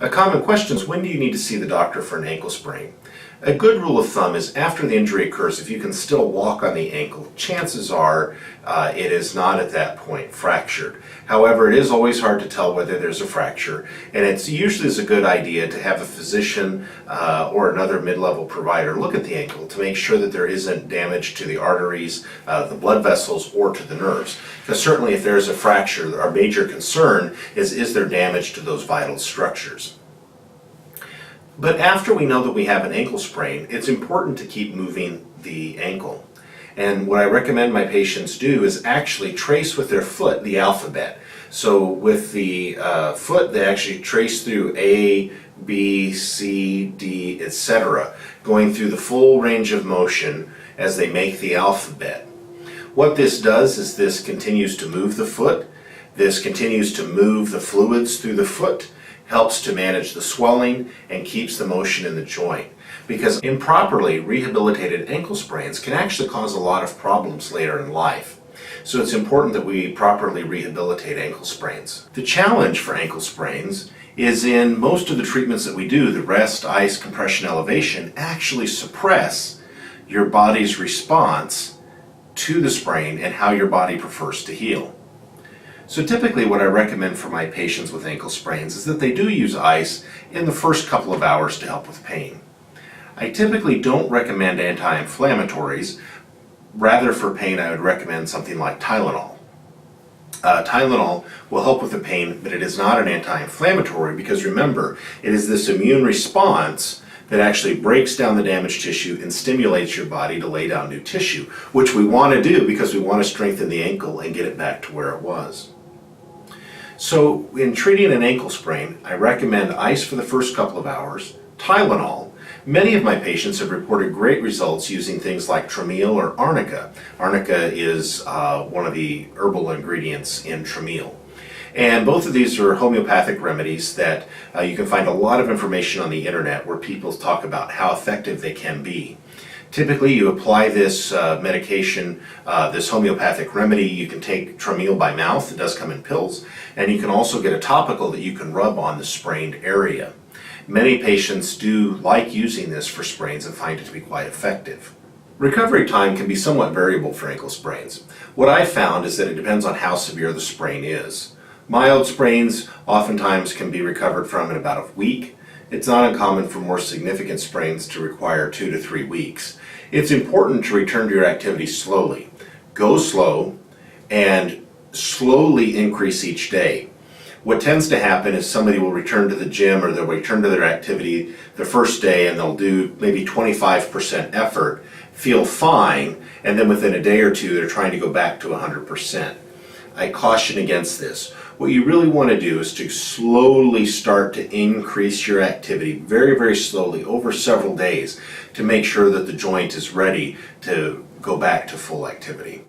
A common question is, when do you need to see the doctor for an ankle sprain? A good rule of thumb is after the injury occurs, if you can still walk on the ankle, chances are it is not at that point fractured. However, it is always hard to tell whether there's a fracture, and it's usually is a good idea to have a physician or another mid-level provider look at the ankle to make sure that there isn't damage to the arteries, the blood vessels, or to the nerves. Because certainly if there's a fracture, our major concern is there damage to those vital structures. But after we know that we have an ankle sprain, it's important to keep moving the ankle. And what I recommend my patients do is actually trace with their foot the alphabet. So with the foot, they actually trace through A, B, C, D, etc., going through the full range of motion as they make the alphabet. What this does is this continues to move the foot, this continues to move the fluids through the foot, helps to manage the swelling, and keeps the motion in the joint. Because improperly rehabilitated ankle sprains can actually cause a lot of problems later in life. So it's important that we properly rehabilitate ankle sprains. The challenge for ankle sprains is in most of the treatments that we do, the rest, ice, compression, elevation, actually suppress your body's response to the sprain and how your body prefers to heal. So typically what I recommend for my patients with ankle sprains is that they do use ice in the first couple of hours to help with pain. I typically don't recommend anti-inflammatories. Rather, for pain, I would recommend something like Tylenol. Tylenol will help with the pain, but it is not an anti-inflammatory because remember, it is this immune response that actually breaks down the damaged tissue and stimulates your body to lay down new tissue, which we want to do because we want to strengthen the ankle and get it back to where it was. So in treating an ankle sprain, I recommend ice for the first couple of hours, Tylenol. Many of my patients have reported great results using things like Trameal or Arnica. Arnica is one of the herbal ingredients in Trameal. And both of these are homeopathic remedies that you can find a lot of information on the internet where people talk about how effective they can be. Typically you apply this medication, this homeopathic remedy, you can take Trameal by mouth, it does come in pills, and you can also get a topical that you can rub on the sprained area. Many patients do like using this for sprains and find it to be quite effective. Recovery time can be somewhat variable for ankle sprains. What I've found is that it depends on how severe the sprain is. Mild sprains oftentimes can be recovered from in about a week. It's not uncommon for more significant sprains to require 2 to 3 weeks. It's important to return to your activity slowly. Go slow and slowly increase each day. What tends to happen is somebody will return to the gym or they'll return to their activity the first day and they'll do maybe 25% effort, feel fine, and then within a day or two they're trying to go back to 100%. I caution against this. What you really want to do is to slowly start to increase your activity very, very slowly over several days to make sure that the joint is ready to go back to full activity.